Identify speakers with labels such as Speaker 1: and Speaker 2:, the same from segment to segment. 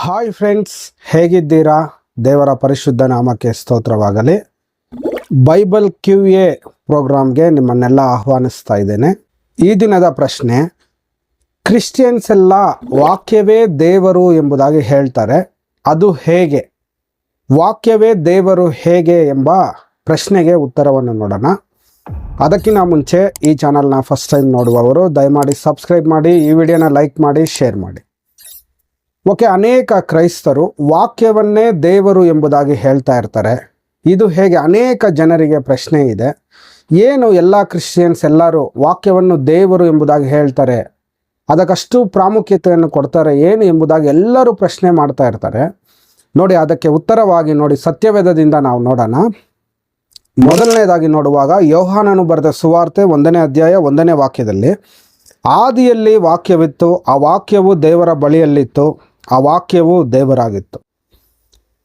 Speaker 1: Hi friends, ಹೇಗಿದ್ದೀರಾ? ದೇವರ ಪರಿಶುದ್ಧ ನಾಮಕ್ಕೆ ಸ್ತೋತ್ರವಾಗಲಿ. ಬೈಬಲ್ QA ಪ್ರೋಗ್ರಾಮ್ಗೆ ನಿಮ್ಮನ್ನೆಲ್ಲ ಆಹ್ವಾನಿಸ್ತಾ ಇದ್ದೇನೆ. ಈ ದಿನದ ಪ್ರಶ್ನೆ, ಕ್ರಿಶ್ಚಿಯನ್ಸ್ ಎಲ್ಲ ವಾಕ್ಯವೇ ದೇವರು ಎಂಬುದಾಗಿ ಹೇಳ್ತಾರೆ, ಅದು ಹೇಗೆ? ವಾಕ್ಯವೇ ದೇವರು ಹೇಗೆ ಎಂಬ ಪ್ರಶ್ನೆಗೆ ಉತ್ತರವನ್ನು ನೋಡೋಣ. ಅದಕ್ಕಿಂತ ಮುಂಚೆ ಈ ಚಾನಲ್ನ ಫಸ್ಟ್ ಟೈಮ್ ನೋಡುವವರು ದಯಮಾಡಿ ಸಬ್ಸ್ಕ್ರೈಬ್ ಮಾಡಿ, ಈ ವಿಡಿಯೋನ ಲೈಕ್ ಮಾಡಿ, ಶೇರ್ ಮಾಡಿ. ಓಕೆ, ಅನೇಕ ಕ್ರೈಸ್ತರು ವಾಕ್ಯವನ್ನೇ ದೇವರು ಎಂಬುದಾಗಿ ಹೇಳ್ತಾ ಇರ್ತಾರೆ. ಇದು ಹೇಗೆ? ಅನೇಕ ಜನರಿಗೆ ಪ್ರಶ್ನೆ ಇದೆ. ಏನು ಎಲ್ಲ ಕ್ರಿಶ್ಚಿಯನ್ಸ್ ಎಲ್ಲರೂ ವಾಕ್ಯವನ್ನು ದೇವರು ಎಂಬುದಾಗಿ ಹೇಳ್ತಾರೆ, ಅದಕ್ಕಷ್ಟು ಪ್ರಾಮುಖ್ಯತೆಯನ್ನು ಕೊಡ್ತಾರೆ ಏನು ಎಂಬುದಾಗಿ ಎಲ್ಲರೂ ಪ್ರಶ್ನೆ ಮಾಡ್ತಾ ಇರ್ತಾರೆ. ನೋಡಿ, ಅದಕ್ಕೆ ಉತ್ತರವಾಗಿ ನೋಡಿ ಸತ್ಯವೇದದಿಂದ ನಾವು ನೋಡೋಣ. ಮೊದಲನೇದಾಗಿ ನೋಡುವಾಗ ಯೋಹಾನನು ಬರೆದ ಸುವಾರ್ತೆ 1ನೇ ಅಧ್ಯಾಯ 1ನೇ ವಾಕ್ಯದಲ್ಲಿ, ಆದಿಯಲ್ಲಿ ವಾಕ್ಯವಿತ್ತು, ಆ ವಾಕ್ಯವು ದೇವರ ಬಳಿಯಲ್ಲಿತ್ತು, ಆ ವಾಕ್ಯವು ದೇವರಾಗಿತ್ತು.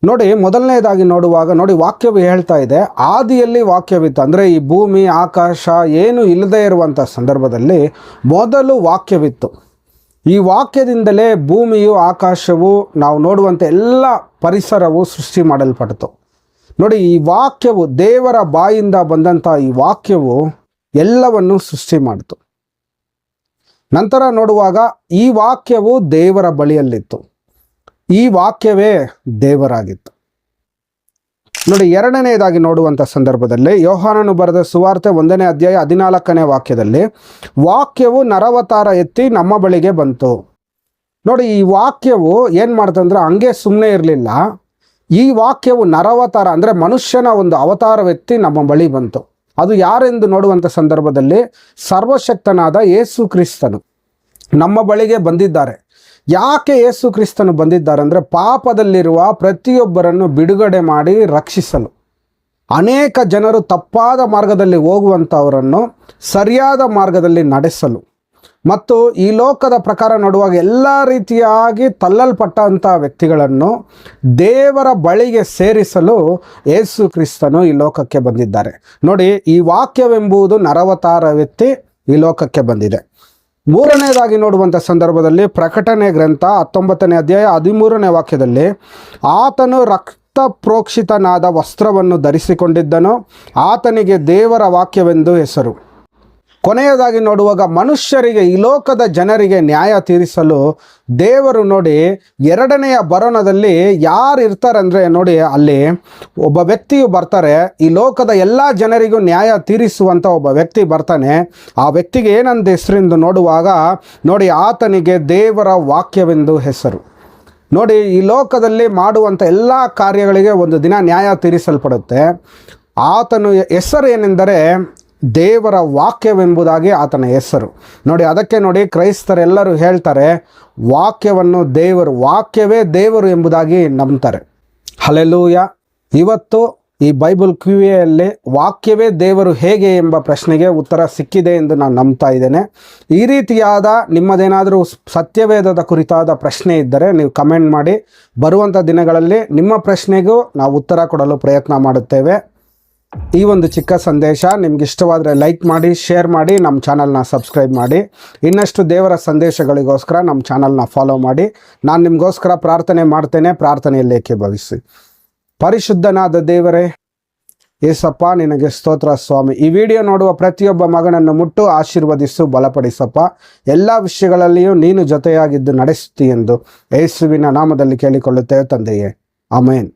Speaker 1: ನೋಡಿ, ಮೊದಲನೇದಾಗಿ ನೋಡುವಾಗ ನೋಡಿ ವಾಕ್ಯವು ಹೇಳ್ತಾ ಇದೆ ಆದಿಯಲ್ಲಿ ವಾಕ್ಯವಿತ್ತು. ಅಂದರೆ ಈ ಭೂಮಿ ಆಕಾಶ ಏನು ಇಲ್ಲದೆ ಇರುವಂಥ ಸಂದರ್ಭದಲ್ಲಿ ಮೊದಲು ವಾಕ್ಯವಿತ್ತು. ಈ ವಾಕ್ಯದಿಂದಲೇ ಭೂಮಿಯು ಆಕಾಶವು ನಾವು ನೋಡುವಂಥ ಎಲ್ಲ ಪರಿಸರವು ಸೃಷ್ಟಿ ಮಾಡಲ್ಪಟ್ಟಿತು. ನೋಡಿ, ಈ ವಾಕ್ಯವು ದೇವರ ಬಾಯಿಂದ ಬಂದಂಥ ಈ ವಾಕ್ಯವು ಎಲ್ಲವನ್ನು ಸೃಷ್ಟಿ ಮಾಡಿತು. ನಂತರ ನೋಡುವಾಗ ಈ ವಾಕ್ಯವು ದೇವರ ಬಳಿಯಲ್ಲಿತ್ತು, ಈ ವಾಕ್ಯವೇ ದೇವರಾಗಿತ್ತು. ನೋಡಿ, ಎರಡನೆಯದಾಗಿ ನೋಡುವಂಥ ಸಂದರ್ಭದಲ್ಲಿ ಯೋಹಾನನು ಬರೆದ ಸುವಾರ್ತೆ 1ನೇ ಅಧ್ಯಾಯ 14ನೇ ವಾಕ್ಯದಲ್ಲಿ, ವಾಕ್ಯವು ನರವತಾರ ಎತ್ತಿ ನಮ್ಮ ಬಳಿಗೆ ಬಂತು. ನೋಡಿ, ಈ ವಾಕ್ಯವು ಏನು ಮಾಡ್ತಂದ್ರೆ ಹಂಗೆ ಸುಮ್ಮನೆ ಇರಲಿಲ್ಲ. ಈ ವಾಕ್ಯವು ನರವತಾರ ಅಂದರೆ ಮನುಷ್ಯನ ಒಂದು ಅವತಾರವೆತ್ತಿ ನಮ್ಮ ಬಳಿ ಬಂತು. ಅದು ಯಾರೆಂದು ನೋಡುವಂಥ ಸಂದರ್ಭದಲ್ಲಿ ಸರ್ವಶಕ್ತನಾದ ಯೇಸು ಕ್ರಿಸ್ತನು ನಮ್ಮ ಬಳಿಗೆ ಬಂದಿದ್ದಾರೆ. ಯಾಕೆ ಯೇಸು ಕ್ರಿಸ್ತನು ಬಂದಿದ್ದಾರೆ ಅಂದರೆ ಪಾಪದಲ್ಲಿರುವ ಪ್ರತಿಯೊಬ್ಬರನ್ನು ಬಿಡುಗಡೆ ಮಾಡಿ ರಕ್ಷಿಸಲು. ಅನೇಕ ಜನರು ತಪ್ಪಾದ ಮಾರ್ಗದಲ್ಲಿ ಹೋಗುವಂಥವರನ್ನು ಸರಿಯಾದ ಮಾರ್ಗದಲ್ಲಿ ನಡೆಸಲು, ಮತ್ತು ಈ ಲೋಕದ ಪ್ರಕಾರ ನೋಡುವಾಗ ಎಲ್ಲ ರೀತಿಯಾಗಿ ತಳ್ಳಲ್ಪಟ್ಟಂಥ ವ್ಯಕ್ತಿಗಳನ್ನು ದೇವರ ಬಳಿಗೆ ಸೇರಿಸಲು ಯೇಸು ಕ್ರಿಸ್ತನು ಈ ಲೋಕಕ್ಕೆ ಬಂದಿದ್ದಾರೆ. ನೋಡಿ, ಈ ವಾಕ್ಯವೆಂಬುದು ನರವತಾರವೆತ್ತಿ ಈ ಲೋಕಕ್ಕೆ ಬಂದಿದೆ. ಮೂರನೇದಾಗಿ ನೋಡುವಂಥ ಸಂದರ್ಭದಲ್ಲಿ ಪ್ರಕಟಣೆ ಗ್ರಂಥ 19ನೇ ಅಧ್ಯಾಯ 13ನೇ ವಾಕ್ಯದಲ್ಲಿ, ಆತನು ರಕ್ತ ಪ್ರೋಕ್ಷಿತನಾದ ವಸ್ತ್ರವನ್ನು ಧರಿಸಿಕೊಂಡಿದ್ದನು, ಆತನಿಗೆ ದೇವರ ವಾಕ್ಯವೆಂದು ಹೆಸರು. ಕೊನೆಯದಾಗಿ ನೋಡುವಾಗ ಮನುಷ್ಯರಿಗೆ ಈ ಲೋಕದ ಜನರಿಗೆ ನ್ಯಾಯ ತೀರಿಸಲು ದೇವರು ನೋಡಿ ಎರಡನೆಯ ಬರೋಣದಲ್ಲಿ ಯಾರು ಇರ್ತಾರೆ ಅಂದರೆ ನೋಡಿ ಅಲ್ಲಿ ಒಬ್ಬ ವ್ಯಕ್ತಿಯು ಬರ್ತಾರೆ. ಈ ಲೋಕದ ಎಲ್ಲ ಜನರಿಗೂ ನ್ಯಾಯ ತೀರಿಸುವಂಥ ಒಬ್ಬ ವ್ಯಕ್ತಿ ಬರ್ತಾನೆ. ಆ ವ್ಯಕ್ತಿಗೆ ಏನಂತ ಹೆಸರೆಂದು ನೋಡುವಾಗ ನೋಡಿ ಆತನಿಗೆ ದೇವರ ವಾಕ್ಯವೆಂದು ಹೆಸರು. ನೋಡಿ, ಈ ಲೋಕದಲ್ಲಿ ಮಾಡುವಂಥ ಎಲ್ಲ ಕಾರ್ಯಗಳಿಗೆ ಒಂದು ದಿನ ನ್ಯಾಯ ತೀರಿಸಲ್ಪಡುತ್ತೆ. ಆತನು ಹೆಸರು ಏನೆಂದರೆ ದೇವರ ವಾಕ್ಯವೆಂಬುದಾಗಿ ಆತನ ಹೆಸರು. ನೋಡಿ, ಅದಕ್ಕೆ ನೋಡಿ ಕ್ರೈಸ್ತರೆಲ್ಲರೂ ಹೇಳ್ತಾರೆ ವಾಕ್ಯವನ್ನು ದೇವರು, ವಾಕ್ಯವೇ ದೇವರು ಎಂಬುದಾಗಿ ನಂಬ್ತಾರೆ. ಹಲ್ಲೆಲೂಯ. ಇವತ್ತು ಈ ಬೈಬಲ್ QAಯಲ್ಲಿ ವಾಕ್ಯವೇ ದೇವರು ಹೇಗೆ ಎಂಬ ಪ್ರಶ್ನೆಗೆ ಉತ್ತರ ಸಿಕ್ಕಿದೆ ಎಂದು ನಾನು ನಂಬ್ತಾ ಇದ್ದೇನೆ. ಈ ರೀತಿಯಾದ ನಿಮ್ಮದೇನಾದರೂ ಸತ್ಯವೇದದ ಕುರಿತಾದ ಪ್ರಶ್ನೆ ಇದ್ದರೆ ನೀವು ಕಮೆಂಟ್ ಮಾಡಿ. ಬರುವಂಥ ದಿನಗಳಲ್ಲಿ ನಿಮ್ಮ ಪ್ರಶ್ನೆಗೂ ನಾವು ಉತ್ತರ ಕೊಡಲು ಪ್ರಯತ್ನ ಮಾಡುತ್ತೇವೆ. ಈ ಒಂದು ಚಿಕ್ಕ ಸಂದೇಶ ನಿಮ್ಗೆ ಇಷ್ಟವಾದರೆ ಲೈಕ್ ಮಾಡಿ, ಶೇರ್ ಮಾಡಿ, ನಮ್ಮ ಚಾನಲ್ನ ಸಬ್ಸ್ಕ್ರೈಬ್ ಮಾಡಿ. ಇನ್ನಷ್ಟು ದೇವರ ಸಂದೇಶಗಳಿಗೋಸ್ಕರ ನಮ್ಮ ಚಾನಲ್ನ ಫಾಲೋ ಮಾಡಿ. ನಾನು ನಿಮಗೋಸ್ಕರ ಪ್ರಾರ್ಥನೆ ಮಾಡ್ತೇನೆ, ಪ್ರಾರ್ಥನೆಯಲ್ಲಿ ಏಕೀಭವಿಸಿ. ಪರಿಶುದ್ಧನಾದ ದೇವರೇ ಏಸಪ್ಪ, ನಿನಗೆ ಸ್ತೋತ್ರ ಸ್ವಾಮಿ. ಈ ವಿಡಿಯೋ ನೋಡುವ ಪ್ರತಿಯೊಬ್ಬ ಮಗನನ್ನು ಮುಟ್ಟು ಆಶೀರ್ವದಿಸು, ಬಲಪಡಿಸಪ್ಪ. ಎಲ್ಲ ವಿಷಯಗಳಲ್ಲಿಯೂ ನೀನು ಜೊತೆಯಾಗಿದ್ದು ನಡೆಸುತ್ತಿ ಎಂದು ಯೇಸುವಿನ ನಾಮದಲ್ಲಿ ಕೇಳಿಕೊಳ್ಳುತ್ತೇವೆ ತಂದೆಯೇ, ಆಮೇನ್.